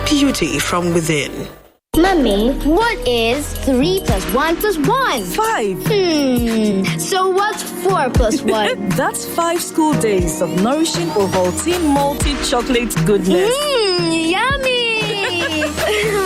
beauty from within. Mummy, what is 3 plus 1 plus 1? 5. So what's 4 plus 1? That's 5 school days of nourishing Ovaltine multi-chocolate goodness. Yummy!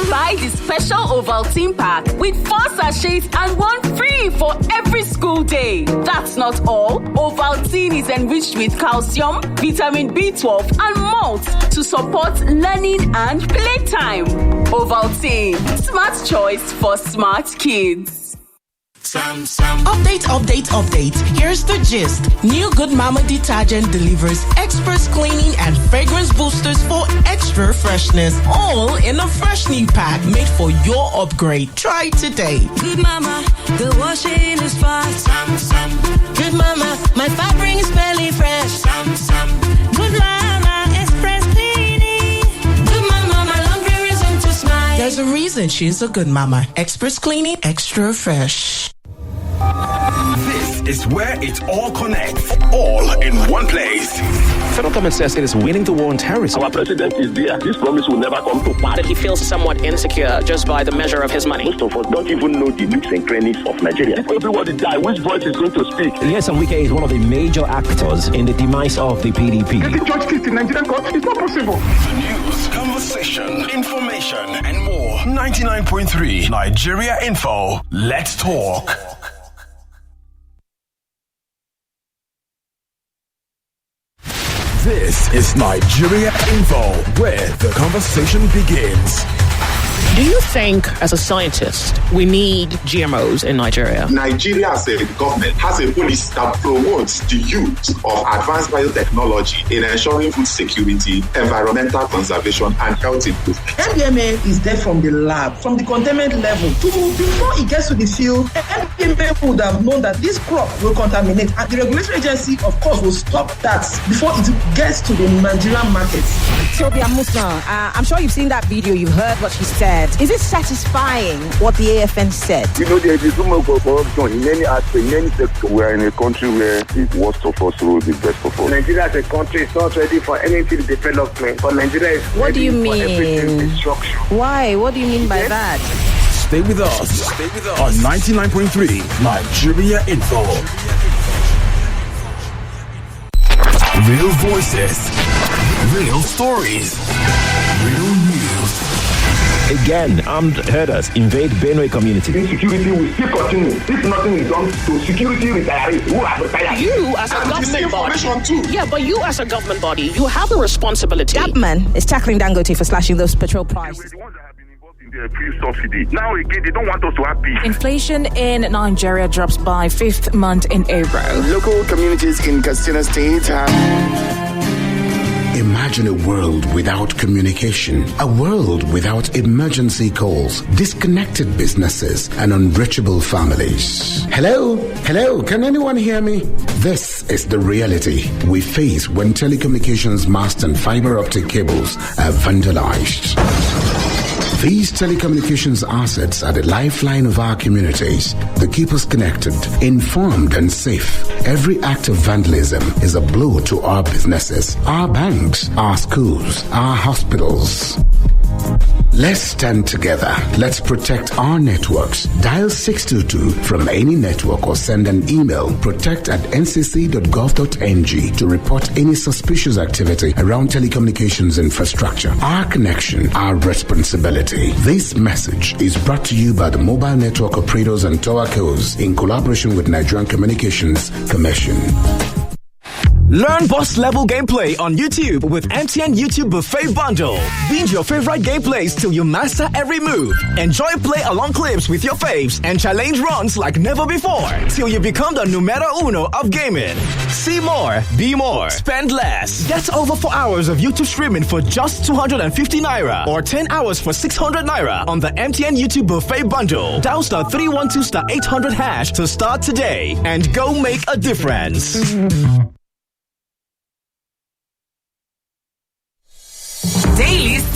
Buy the special Ovaltine pack with 4 sachets and 1 free for every school day. That's not all. Ovaltine is enriched with calcium, vitamin B12, and malt to support learning and playtime. Ovaltine, smart choice for smart kids. Update. Here's the gist. New Good Mama detergent delivers express cleaning and fragrance boosters for extra freshness. All in a fresh new pack made for your upgrade. Try it today. Good Mama, the washing is fast. Good Mama, my fabric is smelling fresh. Good Mama, express cleaning. Good Mama, my laundry reason to smile. There's a reason she's a good mama. Express cleaning, extra fresh. This is where it all connects, all in one place. Federal government says it is winning the war on terrorism. Our president is there. This promise will never come to pass. That he feels somewhat insecure just by the measure of his money. Most of us don't even know the nooks and crannies of Nigeria. If everybody die, which voice is going to speak? Yes, and Weekday is one of the major actors in the demise of the PDP. Getting George Kiss in Nigerian court is not possible. The news, conversation, information, and more. 99.3 Nigeria Info. Let's talk. This is Nigeria Info, where the conversation begins. Do you think, as a scientist, we need GMOs in Nigeria? Nigeria as a government has a policy that promotes the use of advanced biotechnology in ensuring food security, environmental conservation, and health improvement. MDMA is there from the lab, from the containment level. Before it gets to the field, MDMA would have known that this crop will contaminate, and the regulatory agency, of course, will stop that before it gets to the Nigerian markets. Sylvia Musna, I'm sure you've seen that video, you've heard what she said. Is it satisfying what the AFN said? You know, there is room for corruption in any aspect, in any sector. We are in a country where the worst of us will be best of us. Nigeria as a country is not ready for anything development, but Nigeria is what do you mean? For everything destruction. Why? What do you mean by that? Stay with us on 99.3 Nigeria Info. Real voices, real stories, real news. Again, armed herders invade Benue community. Insecurity will still continue if nothing is done to security retirees who are retired. You as a government body. Yeah, but you as a government body, you have a responsibility. That man is tackling Dangote for slashing those petrol prices. The free subsidy. Now again, they don't want us to have peace. Inflation in Nigeria drops by 5th month in a row. Local communities in Katsina State have... Imagine a world without communication, a world without emergency calls, disconnected businesses, and unreachable families. Hello? Hello? Can anyone hear me? This is the reality we face when telecommunications masts and fiber optic cables are vandalized. These telecommunications assets are the lifeline of our communities. They keep us connected, informed, and safe. Every act of vandalism is a blow to our businesses, our banks, our schools, our hospitals. Let's stand together. Let's protect our networks. Dial 622 from any network or send an email protect@ncc.gov.ng to report any suspicious activity around telecommunications infrastructure. Our connection, our responsibility. This message is brought to you by the Mobile Network Operators and Towercos in collaboration with Nigerian Communications Commission. Learn boss level gameplay on YouTube with MTN YouTube Buffet Bundle. Binge your favorite gameplays till you master every move. Enjoy play along clips with your faves and challenge runs like never before till you become the numero uno of gaming. See more, be more, spend less. Get over 4 hours of YouTube streaming for just 250 Naira or 10 hours for 600 Naira on the MTN YouTube Buffet Bundle. Dial *312*800# to start today and go make a difference.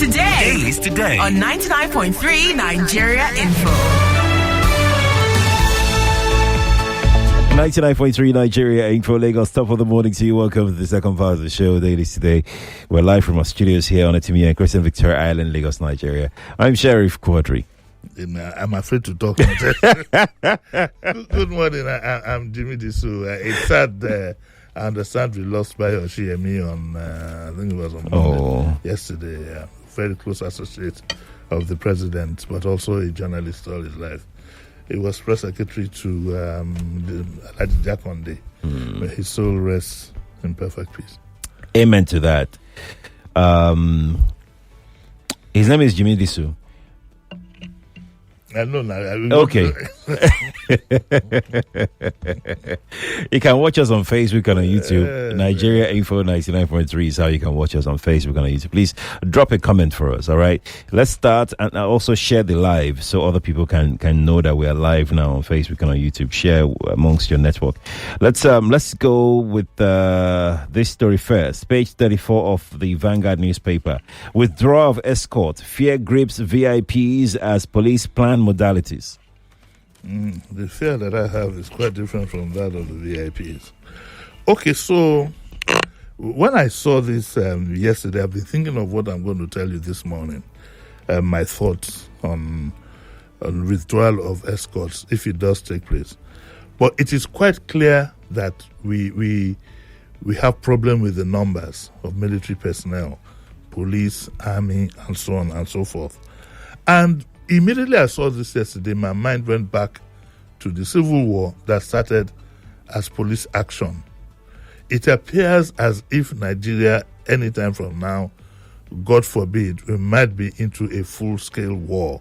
Dailies today on 99.3 Nigeria Info. 99.3 Nigeria Info Lagos, top of the morning to you. Welcome to the second part of the show, Daily Today. We're live from our studios here on Etimi and Christian Victoria Island, Lagos, Nigeria. I'm Sheriff Quadry. I'm afraid to talk. Good morning. I'm Jimi Disu. It's sad. I understand we lost by Jimi on, I think it was on Monday, yesterday. Very close associate of the president, but also a journalist all his life. He was press secretary to Jakonde. May his soul rests in perfect peace. Amen to that. His name is Jimi Disu. Okay. You can watch us on Facebook and on YouTube. Nigeria Info 99.3 is how you can watch us on Facebook and on YouTube. Please drop a comment for us, all right? Let's start and also share the live so other people can know that we are live now on Facebook and on YouTube. Share amongst your network. Let's go with this story first. Page 34 of the Vanguard newspaper. Withdrawal of escort. Fear grips VIPs as police plan modalities. The fear that I have is quite different from that of the VIPs. Okay, so when I saw this yesterday, I've been thinking of what I'm going to tell you this morning. My thoughts on withdrawal of escorts, if it does take place. But it is quite clear that we have problem with the numbers of military personnel, police, army, and so on and so forth. And immediately I saw this yesterday, my mind went back to the civil war that started as police action. It appears as if Nigeria, anytime from now, God forbid, we might be into a full-scale war.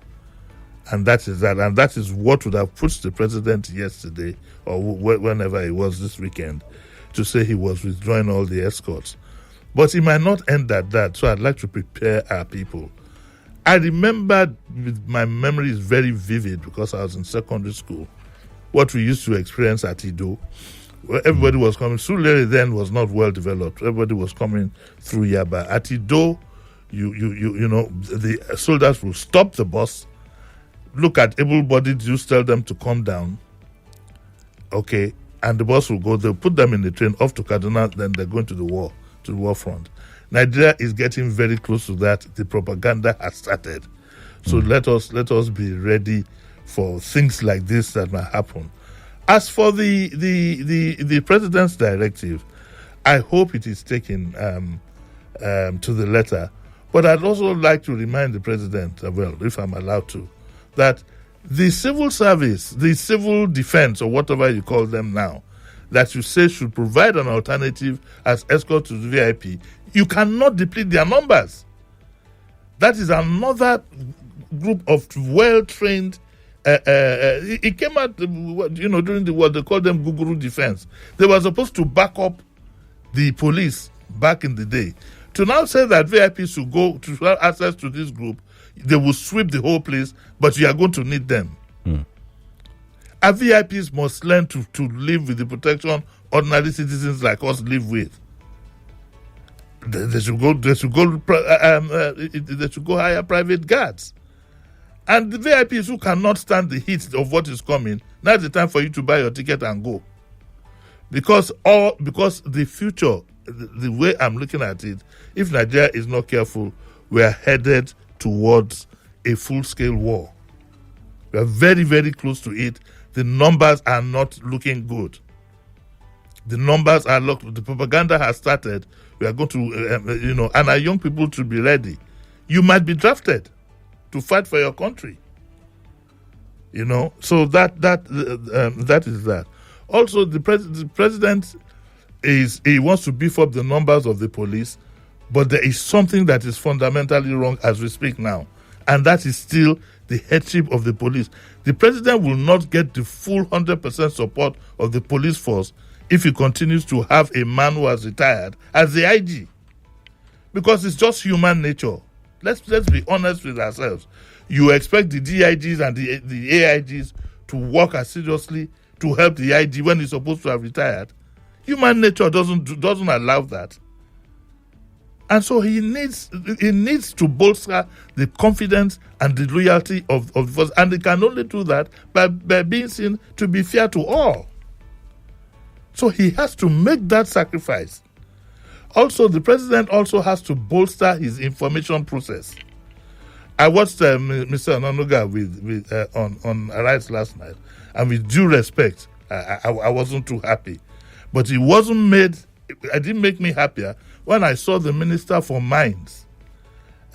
And that is that. And that is what would have pushed the president yesterday, or whenever it was this weekend, to say he was withdrawing all the escorts. But it might not end at that, so I'd like to prepare our people. I remember, my memory is very vivid because I was in secondary school, what we used to experience at Ido, where everybody was coming. Surulere then was not well developed. Everybody was coming through Yaba. At Ido, you know, the soldiers will stop the bus, look at able-bodied youths, tell them to come down, okay, and the bus will go. They'll put them in the train off to Kaduna, then they're going to the war front. Nigeria is getting very close to that. The propaganda has started. So let us be ready for things like this that might happen. As for the president's directive, I hope it is taken to the letter. But I'd also like to remind the president, well, if I'm allowed to, that the civil service, the civil defense, or whatever you call them now, that you say should provide an alternative as escort to the VIP, you cannot deplete their numbers. That is another group of well-trained. It came out, during the war, they called them Guguru Defense. They were supposed to back up the police back in the day. To now say that VIPs should go to have access to this group, they will sweep the whole place, but you are going to need them. Our VIPs must learn to live with the protection ordinary citizens like us live with. They should go hire private guards. And the VIPs who cannot stand the heat of what is coming, now's the time for you to buy your ticket and go. Because the future, the way I'm looking at it, if Nigeria is not careful, we are headed towards a full-scale war. We are very, very close to it. The numbers are not looking good. The numbers are the propaganda has started. We are going to, and our young people to be ready. You might be drafted to fight for your country. So that is that. Also, the president he wants to beef up the numbers of the police, but there is something that is fundamentally wrong as we speak now, and that is still the headship of the police. The president will not get the full 100% support of the police force if he continues to have a man who has retired as the IG. Because it's just human nature. Let's be honest with ourselves. You expect the DIGs and the AIGs to work as seriously to help the IG when he's supposed to have retired. Human nature doesn't allow that. And so he needs to bolster the confidence and the loyalty of the force. And he can only do that by being seen to be fair to all. So he has to make that sacrifice. Also, the president also has to bolster his information process. I watched Mr. Onanuga on Arise last night, and with due respect, I wasn't too happy. But it didn't make me happier when I saw the Minister for Mines,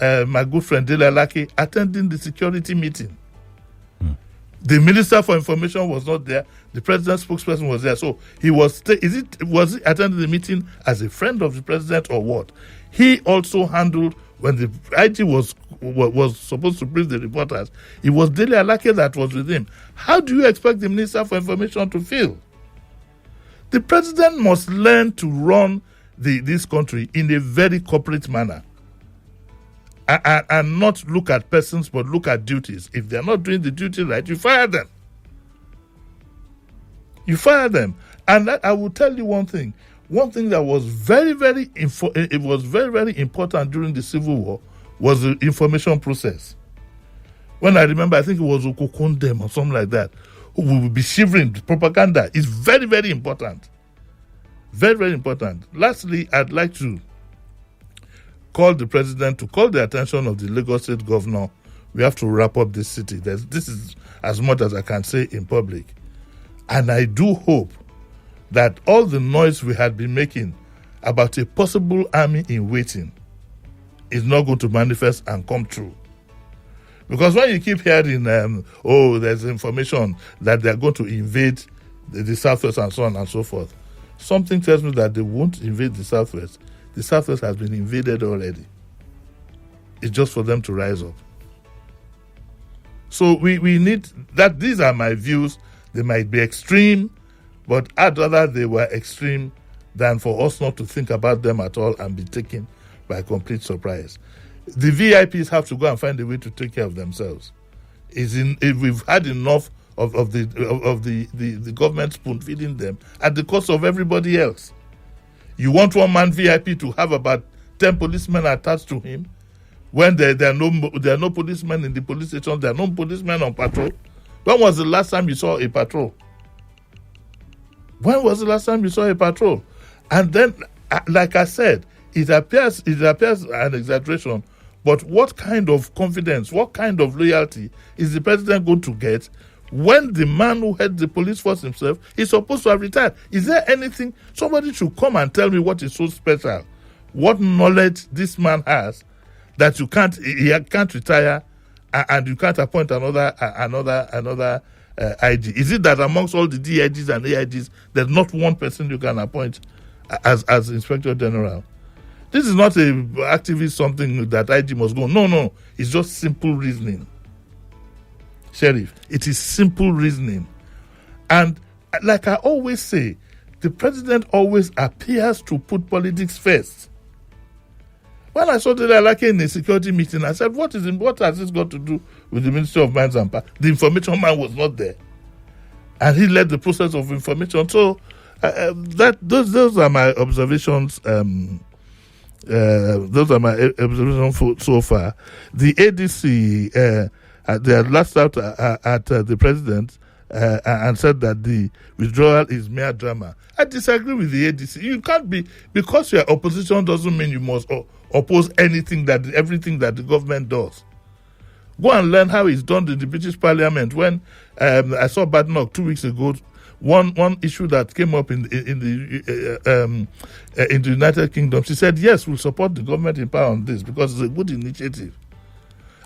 my good friend Dele Alake, attending the security meeting. The Minister for Information was not there. The President's spokesperson was there. So he was was he attending the meeting as a friend of the President or what? He also handled, when the IG was supposed to brief the reporters, it was Dele Alake that was with him. How do you expect the Minister for Information to feel? The President must learn to run this country in a very corporate manner. And not look at persons, but look at duties. If they're not doing the duty right, you fire them. You fire them. And I will tell you one thing. One thing that was very, very important during the Civil War was the information process. When I remember, I think it was Okokondem or something like that, who will be shivering. Propaganda is very, very important. Very, very important. Lastly, I'd like to call the president to call the attention of the Lagos State governor. We have to wrap up this city. This is as much as I can say in public. And I do hope that all the noise we had been making about a possible army in waiting is not going to manifest and come true. Because when you keep hearing, there's information that they're going to invade the Southwest and so on and so forth, something tells me that they won't invade the Southwest. The Southwest has been invaded already. It's just for them to rise up. So we need that. These are my views. They might be extreme, but I'd rather they were extreme than for us not to think about them at all and be taken by complete surprise. The VIPs have to go and find a way to take care of themselves. We've had enough of the government spoon feeding them at the cost of everybody else. You want one man VIP to have about 10 policemen attached to him when there are no policemen in the police station, there are no policemen on patrol. When was the last time you saw a patrol? When was the last time you saw a patrol? And then, like I said, it appears an exaggeration, but what kind of confidence, what kind of loyalty is the president going to get when the man who heads the police force himself is supposed to have retired? Is there anything, somebody should come and tell me what is so special, what knowledge this man has that he can't retire and you can't appoint another IG? Is it that amongst all the DIGs and AIGs, there's not one person you can appoint as Inspector General? This is not a activist something that IG must go. No, it's just simple reasoning. Sheriff, it is simple reasoning. And like I always say, the president always appears to put politics first. When I saw Dele Alake in a security meeting, I said, what has this got to do with the Ministry of Mines and Power? The information man was not there. And he led the process of information. So those are my observations. Those are my observations so far. The ADC, they had lashed out at the president and said that the withdrawal is mere drama. I disagree with the ADC. You can't be, because you're opposition doesn't mean you must oppose everything that the government does. Go and learn how it's done in the British Parliament. When I saw Badenoch 2 weeks ago, one issue that came up in the United Kingdom, she said, yes, we'll support the government in power on this because it's a good initiative.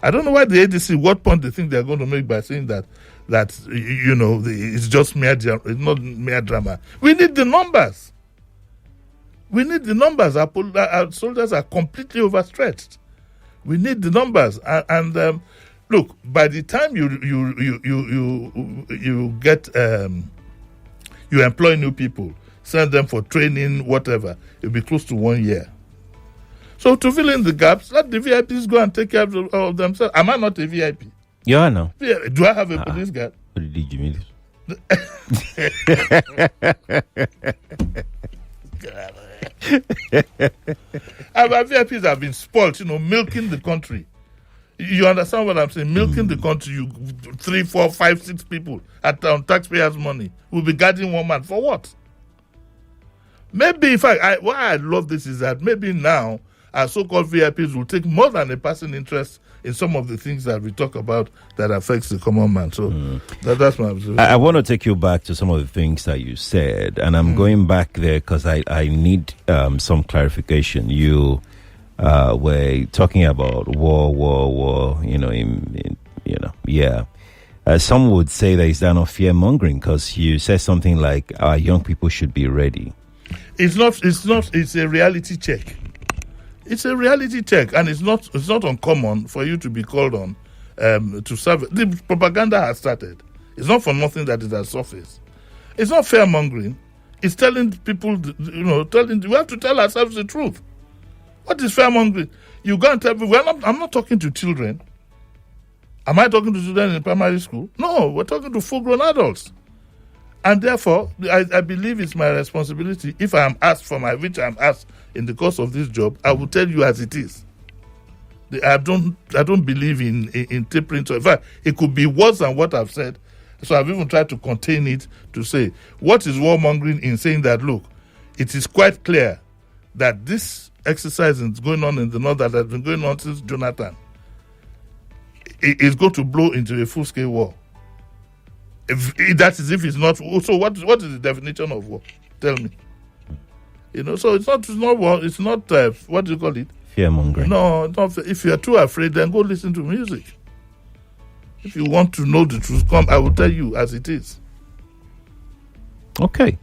I don't know why the ADC, what point they think they're going to make by saying that it's just it's not mere drama. We need the numbers. We need the numbers. Our soldiers are completely overstretched. We need the numbers. And look, by the time you get you employ new people, send them for training, whatever, it'll be close to 1 year. So to fill in the gaps, let the VIPs go and take care of themselves. Am I not a VIP? Yeah, I know. Do I have a police guard? What did you mean? Our VIPs have been spoiled, milking the country. You understand what I'm saying? Milking the country. You 3, 4, 5, 6 people on taxpayers' money will be guarding one man for what? Maybe, in fact, why I love this is that maybe now our so-called VIPs will take more than a passing interest in some of the things that we talk about that affects the common man. So that's my observation. I want to take you back to some of the things that you said, and I'm going back there because I need some clarification. You were talking about war. Some would say that is that not fear mongering because you said something like our young people should be ready. It's not. It's a reality check. It's a reality check, and it's not uncommon for you to be called on to serve. The propaganda has started. It's not for nothing that it has surfaced. It's not fear mongering. It's telling people, we have to tell ourselves the truth. What is fear mongering? You go and tell people. I'm not talking to children. Am I talking to children in primary school? No, we're talking to full-grown adults. And therefore, I believe it's my responsibility. If I am asked which I am asked in the course of this job, I will tell you as it is. I don't believe in tapering. So in fact, it could be worse than what I've said. So I've even tried to contain it to say, what is warmongering in saying that, look, it is quite clear that this exercise is going on in the north that has been going on since Jonathan. It is going to blow into a full-scale war. If it's not. So what is the definition of war? Tell me. So it's not war. It's not what do you call it? Fear-mongering. No, not, if you are too afraid, then go listen to music. If you want to know the truth, come. I will tell you as it is. Okay.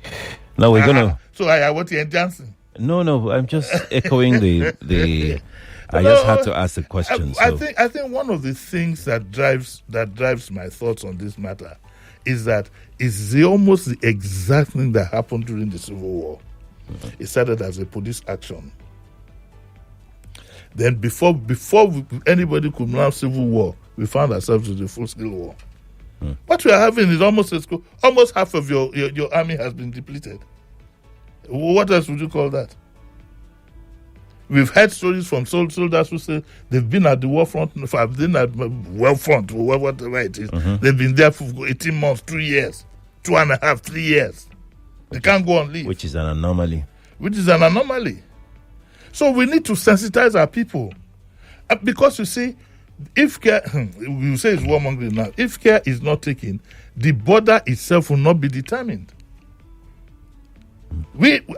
Now we're gonna. So I want you Johnson. No. I'm just echoing the. I just had to ask the question. I think one of the things that drives my thoughts on this matter is that it's almost the exact thing that happened during the Civil War. It started as a police action. Then before anybody could mount civil war, we found ourselves in the full-scale war. What we are having is almost half of your army has been depleted. What else would you call that? We've heard stories from soldiers who say they've been at the war front, whatever it is. They've been there for 18 months, 3 years, 2.5, 3 years. They can't go on leave. Which is an anomaly. So we need to sensitize our people. Because you see, if care, we say it's warmongering now, if care is not taken, the border itself will not be determined.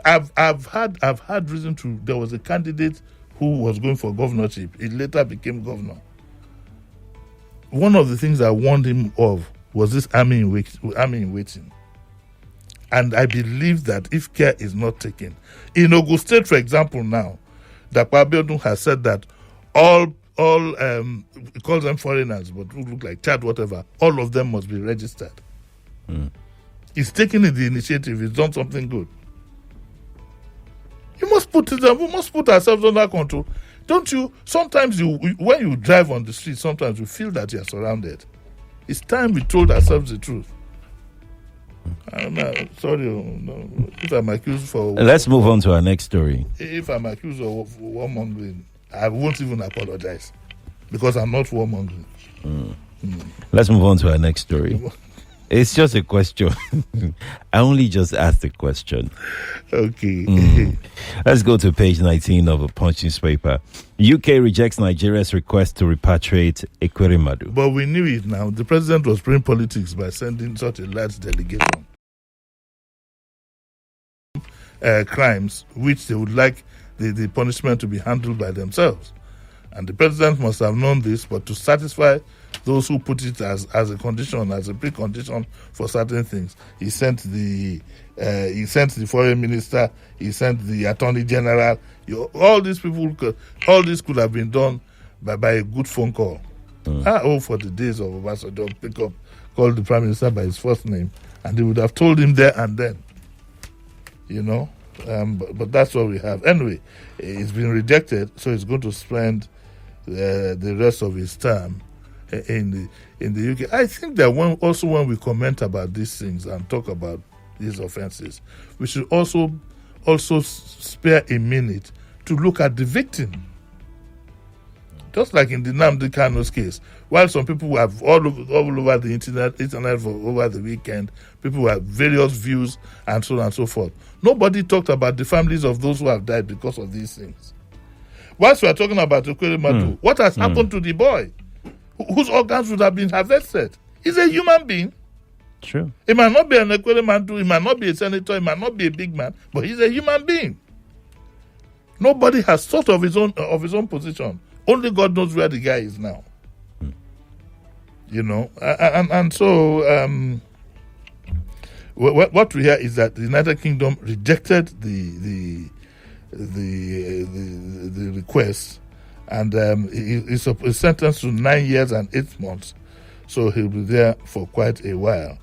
I've had reason to. There was a candidate who was going for governorship. He later became governor. One of the things I warned him of was this army in waiting. And I believe that if care is not taken, in Ogun State, for example, now, Dr. Abiodun has said that all he calls them foreigners, but who look like Chad, whatever, all of them must be registered. He's taken the initiative. He's done something good. We must put ourselves under control. Don't you? Sometimes when you drive on the street, sometimes you feel that you're surrounded. It's time we told ourselves the truth. I'm sorry, if I'm accused for... Let's move on to our next story. If I'm accused of warmongering, I won't even apologize because I'm not warmongering. Let's move on to our next story. It's just a question. I only just asked the question. Okay. Let's go to page 19 of a Punch newspaper. UK rejects Nigeria's request to repatriate Ekweremadu. But we knew it now. The president was playing politics by sending such a large delegation. Crimes which they would like the punishment to be handled by themselves. And the president must have known this, but to satisfy those who put it as a condition, as a precondition for certain things, he sent the foreign minister, he sent the attorney general. All these people, all this could have been done by a good phone call. For the days of Obasanjo, call the prime minister by his first name, and they would have told him there and then. But that's what we have. Anyway, it's been rejected, so he's going to spend the rest of his term in the UK. I think that when we comment about these things and talk about these offenses, we should also spare a minute to look at the victim. Just like in the Nnamdi Kanu's case, while some people have all over the internet for over the weekend, people have various views and so on and so forth. Nobody talked about the families of those who have died because of these things. Whilst we are talking about Ekweremadu, what has happened to the boy whose organs would have been harvested? He's a human being. True. He might not be an Ekweremadu, he might not be a senator, he might not be a big man, but he's a human being. Nobody has thought of his own position. Only God knows where the guy is now. You know, and so what we hear is that the United Kingdom rejected the request, and he's sentenced to 9 years and 8 months. So he'll be there for quite a while.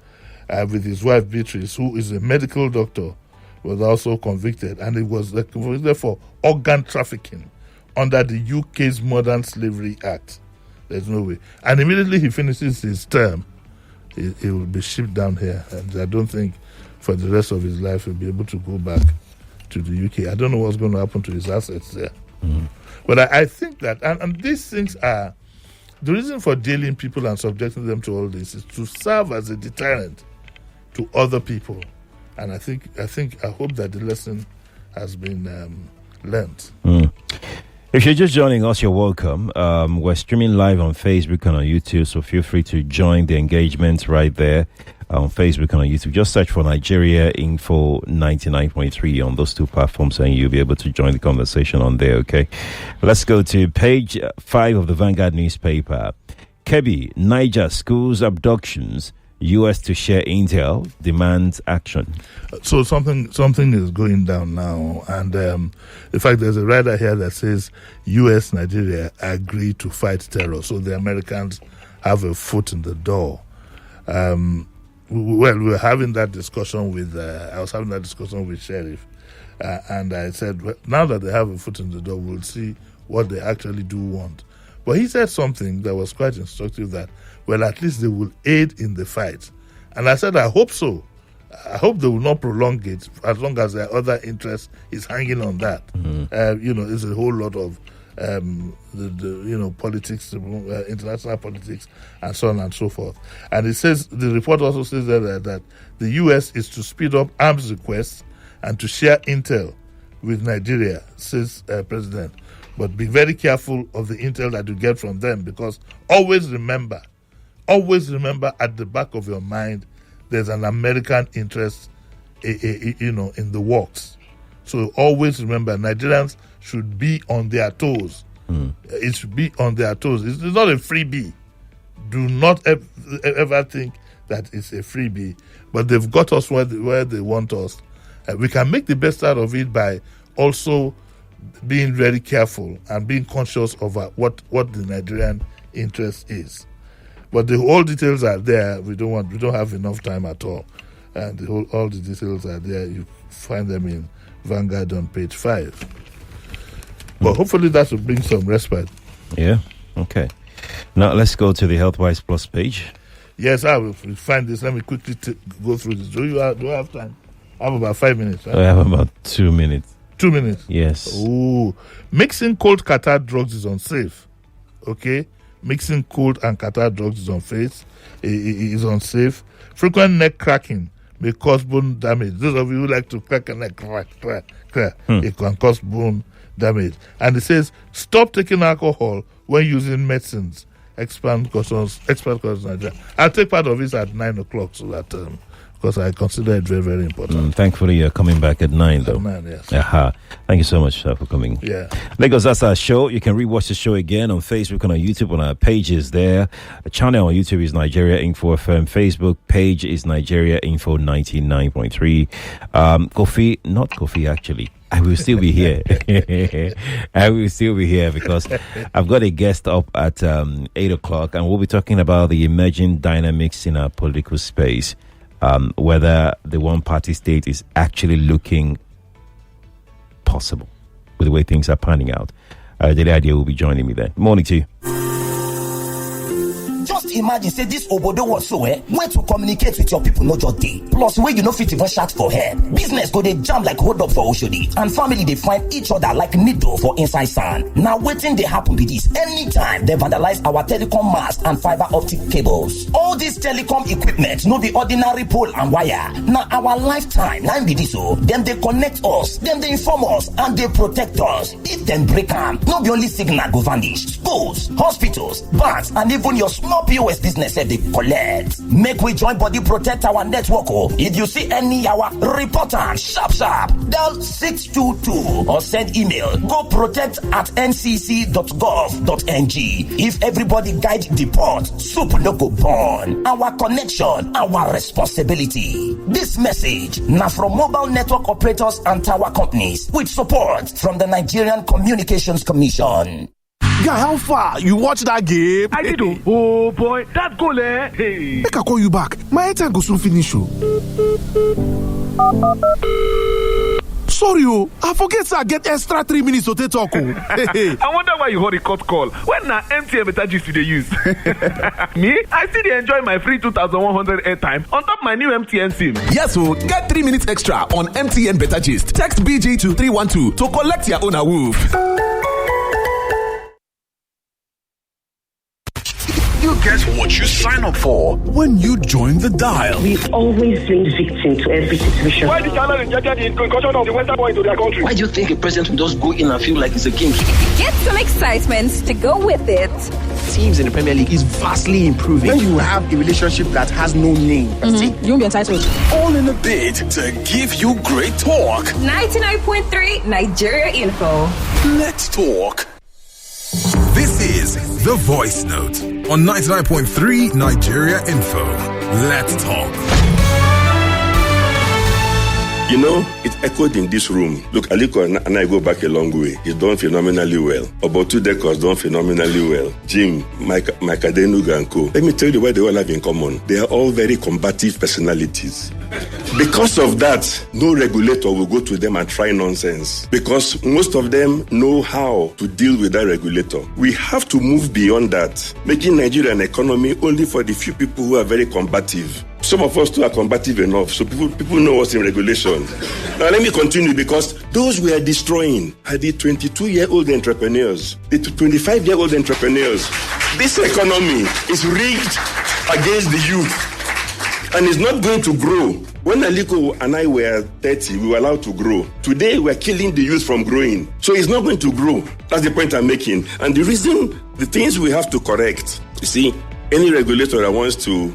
With his wife Beatrice, who is a medical doctor, was also convicted, and he was convicted for organ trafficking under the UK's Modern Slavery Act. There's no way. And immediately he finishes his term, he will be shipped down here. And I don't think for the rest of his life he'll be able to go back to the UK. I don't know what's going to happen to his assets there. But I think that, and these things are, the reason for jailing people and subjecting them to all this is to serve as a deterrent to other people. And I hope that the lesson has been learnt. If you're just joining us, you're welcome. We're streaming live on Facebook and on YouTube, so feel free to join the engagement right there on Facebook and on YouTube. Just search for Nigeria Info 99.3 on those two platforms, and you'll be able to join the conversation on there, okay? Let's go to page 5 of the Vanguard newspaper. Kebbi, Niger schools abductions. U.S. to share intel demands action. So something is going down now, and in fact, there's a rider here that says U.S. Nigeria agree to fight terror. So the Americans have a foot in the door. Well, we were having that discussion with. I was having that discussion with Sheriff, and I said, well, now that they have a foot in the door, we'll see what they actually do want. But he said something that was quite instructive, that, well, at least they will aid in the fight. And I said, I hope so. I hope they will not prolong it as long as their other interest is hanging on that. It's a whole lot of, politics, international politics, and so on and so forth. And it says, the report also says that the U.S. is to speed up arms requests and to share intel with Nigeria, says President. But be very careful of the intel that you get from them, because always remember at the back of your mind, there's an American interest, in the works. So always remember, Nigerians should be on their toes. It should be on their toes. It's not a freebie. Do not ever think that it's a freebie. But they've got us where they want us. We can make the best out of it by also being very careful and being conscious of what the Nigerian interest is. But the whole details are there. We don't have enough time at all, and all the details are there. You find them in Vanguard on page 5. But hopefully that will bring some respite. Yeah. Okay. Now let's go to the Healthwise Plus page. Yes, I will find this. Let me quickly go through this. Do I have time? I have about 5 minutes. Right? I have about 2 minutes. 2 minutes? Yes. Ooh. Mixing cold catarrh drugs is unsafe. Okay? Mixing cold and catarrh drugs is unsafe. Frequent neck cracking may cause bone damage. Those of you who like to crack a neck, crack. It can cause bone damage. And it says, stop taking alcohol when using medicines. Expert cautions Nigeria. I'll take part of it at 9 o'clock, so that because I consider it very, very important. Thankfully, you're coming back at 9, though. At 9, yes. Aha. Thank you so much for coming. Yeah. Lagos, that's our show. You can rewatch the show again on Facebook and on YouTube on our pages there. The channel on YouTube is Nigeria Info FM. Facebook page is Nigeria Info 99.3. Not Kofi, actually. I will still be here. I will still be here because I've got a guest up at 8 o'clock, and we'll be talking about the emerging dynamics in our political space. Whether the one-party state is actually looking possible with the way things are panning out. Daily Idea will be joining me then. Morning to you. Just imagine, say this obodo was so where to communicate with your people no just day. Plus, where you no fit even shout for head. Business go they jam like hold up for Oshodi, and family they find each other like needle for inside sand. Now waiting they happen with this. Anytime they vandalize our telecom mast and fiber optic cables. All this telecom equipment no be ordinary pole and wire. Now our lifetime, now be this so. Then they connect us, then they inform us, and they protect us. If them break them, no be only signal go vanish. Schools, hospitals, banks, and even your small POS business they collect. Make we join body protect our network. If you see any our report am sharp. Dial 622 or send email go protect@ncc.gov.ng. If everybody guide the port, soup no go burn. Our connection, our responsibility. This message now from mobile network operators and tower companies with support from the Nigerian Communications Commission. Guy, how far? You watch that game? I did. Oh boy, that goal Hey. Make I call you back. My airtime go soon finish. Sorry, I forget sir, get extra 3 minutes to take talk. I wonder why you hold a cut call. When na MTN better gist they use. Me, I still dey enjoy my free 2,100 airtime on top my new MTN SIM. Yes, so get 3 minutes extra on MTN Better Gist. Text BG to 312 to collect your own awoof. You get what you sign up for when you join the dial. We've always been victim to every situation. Why did Ghana injected the incursion of the Western boy into their country? Why do you think a president will just go in and feel like it's a king? Get some excitement to go with it. Teams in the Premier League is vastly improving. When you have a relationship that has no name, You won't be entitled. All in a bid to give you great talk. 99.3 Nigeria Info. Let's talk. This is The Voice Note on 99.3 Nigeria Info. Let's talk. You know, it echoed in this room. Look, Aliko and I go back a long way. He's done phenomenally well. About 2 decades done phenomenally well. Jim, Mike Adenuga and co. Let me tell you what they all have in common. They are all very combative personalities. Because of that, no regulator will go to them and try nonsense. Because most of them know how to deal with that regulator. We have to move beyond that, making Nigeria an economy only for the few people who are very combative. Some of us too are combative enough, so people know what's in regulation. Now let me continue, because those we are destroying are the 22-year-old entrepreneurs, the 25-year-old entrepreneurs. This economy is rigged against the youth, and it's not going to grow. When Aliko and I were 30, we were allowed to grow. Today, we're killing the youth from growing. So it's not going to grow. That's the point I'm making. And the reason, the things we have to correct, you see, any regulator that wants to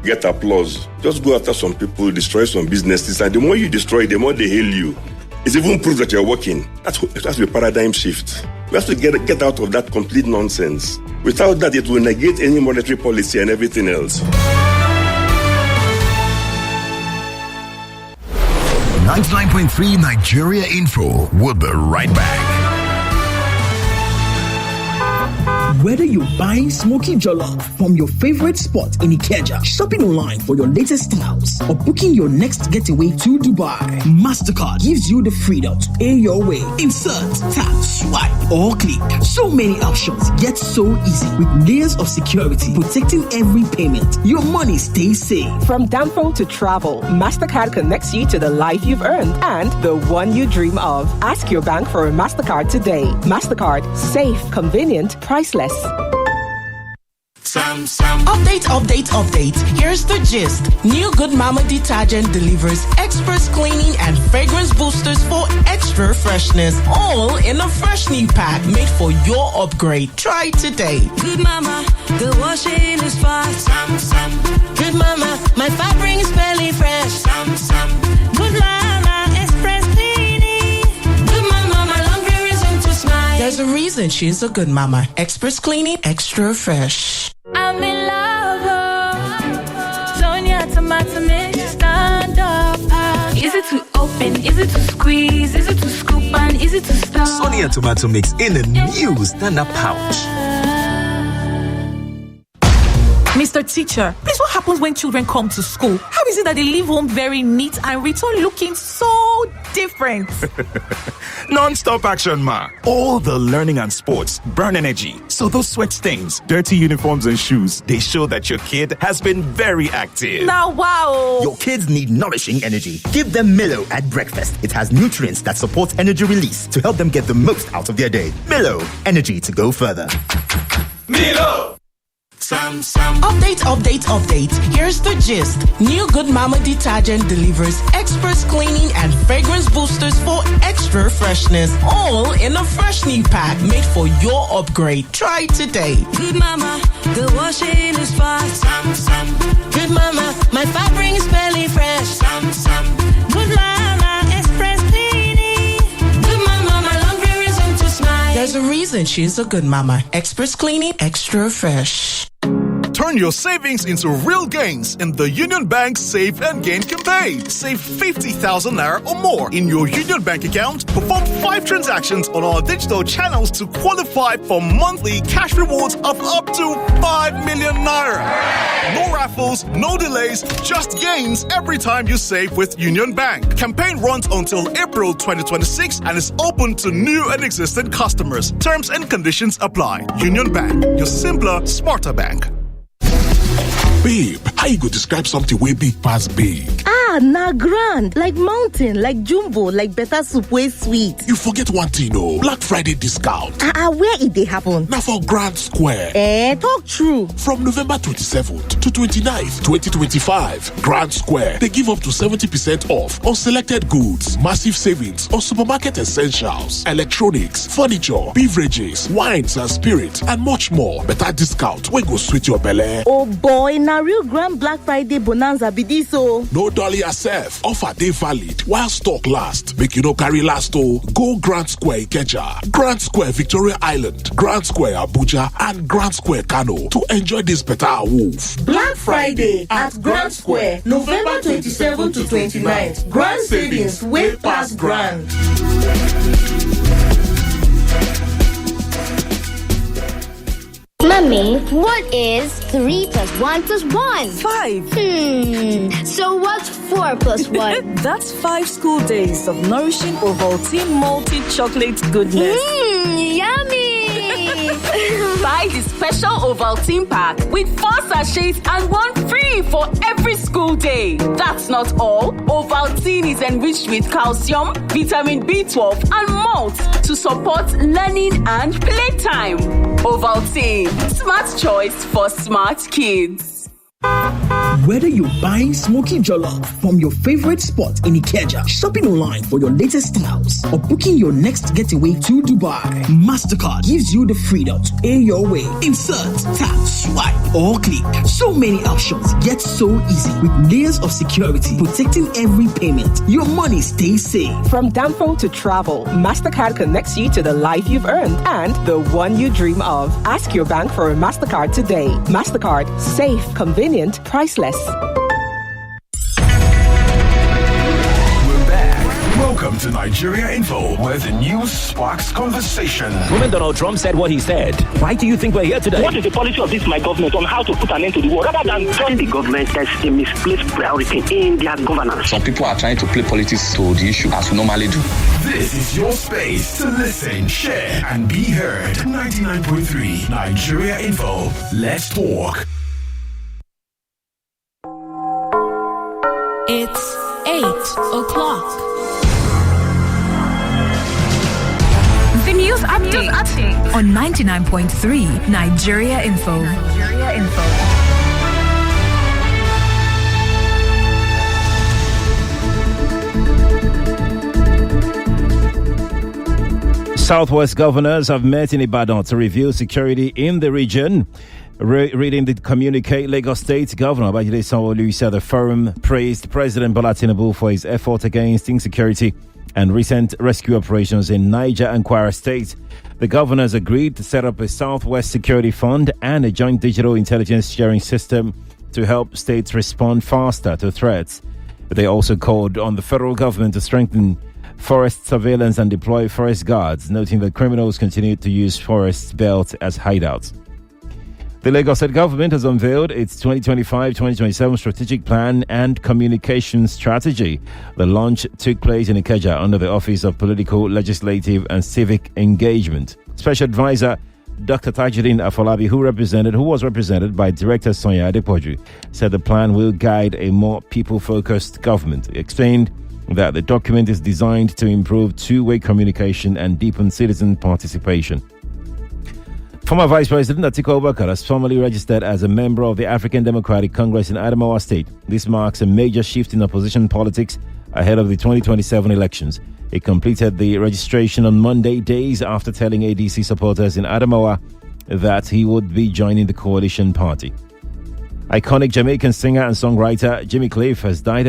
get applause, just go after some people, destroy some businesses, and the more you destroy, the more they hail you. It's even proof that you're working. That's the paradigm shift. We have to get out of that complete nonsense. Without that, it will negate any monetary policy and everything else. 99.3 Nigeria Info. We'll be right back. Whether you're buying smoky jollof from your favorite spot in Ikeja, shopping online for your latest styles, or booking your next getaway to Dubai, MasterCard gives you the freedom to pay your way. Insert, tap, swipe, or click. So many options, yet so easy, with layers of security protecting every payment. Your money stays safe. From Danfo to travel, MasterCard connects you to the life you've earned and the one you dream of. Ask your bank for a MasterCard today. MasterCard, safe, convenient, priceless. Update. Here's the gist. New Good Mama detergent delivers express cleaning and fragrance boosters for extra freshness. All in a fresh new pack made for your upgrade. Try today. Good Mama, the washing is fast. Good Mama, my fabric is barely fresh. Good Mama, express cleaning. Good Mama, my laundry isn't too smile. There's a reason she's a good mama. Express cleaning, extra fresh. I'm in love. Sonia tomato mix, stand up. Is it to open? Is it to squeeze? Is it to scoop? And is it to stir? Sonia tomato mix in a new stand-up pouch. Mr. Teacher, please, what happens when children come to school? How is it that they leave home very neat and return looking so different? Non-stop action, ma. All the learning and sports burn energy. So those sweat stains, dirty uniforms and shoes, they show that your kid has been very active. Now, wow. Your kids need nourishing energy. Give them Milo at breakfast. It has nutrients that support energy release to help them get the most out of their day. Milo, energy to go further. Milo! Update. Here's the gist. New Good Mama detergent delivers express cleaning and fragrance boosters for extra freshness. All in a fresh new pack made for your upgrade. Try it today. Good Mama, the washing is fast. Good Mama, my fabric is smelling fresh. Good Mama, express cleaning. Good Mama, my laundry reason to smile. There's a reason she's a good mama. Express cleaning, extra fresh. Turn your savings into real gains in the Union Bank Save and Gain campaign. Save 50,000 naira or more in your Union Bank account. Perform 5 transactions on our digital channels to qualify for monthly cash rewards of up to 5 million naira. No raffles, no delays, just gains every time you save with Union Bank. Campaign runs until April 2026 and is open to new and existing customers. Terms and conditions apply. Union Bank, your simpler, smarter bank. Babe, how you go describe something way big past big? Na grand, like mountain, like jumbo, like better soup way sweet. You forget one thing, Black Friday discount. Where it they happen? Now for Grand Square. Talk true. From November 27th to 29th, 2025, Grand Square, they give up to 70% off on selected goods, massive savings on supermarket essentials, electronics, furniture, beverages, wines and spirits, and much more. Better discount when go sweet your belly. Oh boy, now real grand Black Friday bonanza be this so. No dolly yourself. Offer day valid while stock last. Make you no carry last oh. Go Grand Square Ikeja, Grand Square Victoria Island, Grand Square Abuja, and Grand Square Kano to enjoy this better wolf. Black Friday at Grand Square, November 27 to 29th. Grand savings way past grand. Mummy, what is 3 plus 1 plus 1? 5. So what's 4 plus 1? That's 5 school days of nourishing Ovaltine multi chocolate goodness. Yummy! Buy the special Ovaltine pack with 4 sachets and 1 free for every school day. That's not all. Ovaltine is enriched with calcium, vitamin B12, and malt to support learning and playtime. Ovaltine, smart choice for smart kids. Whether you're buying smoky jollof from your favorite spot in Ikeja, shopping online for your latest styles, or booking your next getaway to Dubai, MasterCard gives you the freedom to pay your way. Insert, tap, swipe, or click. So many options, yet so easy. With layers of security protecting every payment, your money stays safe. From Danfo to travel, MasterCard connects you to the life you've earned and the one you dream of. Ask your bank for a MasterCard today. MasterCard, safe, convenient, priceless. Welcome to Nigeria Info, where the news sparks conversation. When Donald Trump said what he said, why do you think we're here today? What is the policy of this my government on how to put an end to the war? Rather than join the government, there's a misplaced priority in their governance. Some people are trying to play politics to the issue as we normally do. This is your space to listen, share, and be heard. 99.3 Nigeria Info. Let's talk. It's 8 o'clock. The news update on 99.3 Nigeria Info. Southwest governors have met in Ibadan to review security in the region. Reading the communique, Lagos State Governor Babajide Sanwo-Olu said the forum praised President Bola Tinubu for his effort against insecurity and recent rescue operations in Niger and Kwara State. The governors agreed to set up a Southwest Security Fund and a joint digital intelligence sharing system to help states respond faster to threats. They also called on the federal government to strengthen forest surveillance and deploy forest guards, noting that criminals continue to use forest belt as hideouts. The Lagos State government has unveiled its 2025-2027 strategic plan and communication strategy. The launch took place in Ikeja under the Office of Political, Legislative and Civic Engagement. Special Advisor Dr. Tajuddin Afolabi, who was represented by Director Sonia Adepoju, said the plan will guide a more people-focused government. He explained that the document is designed to improve two-way communication and deepen citizen participation. Former Vice President Atiku Abubakar has formally registered as a member of the African Democratic Congress in Adamawa State. This marks a major shift in opposition politics ahead of the 2027 elections. He completed the registration on Monday, days after telling ADC supporters in Adamawa that he would be joining the coalition party. Iconic Jamaican singer and songwriter Jimmy has died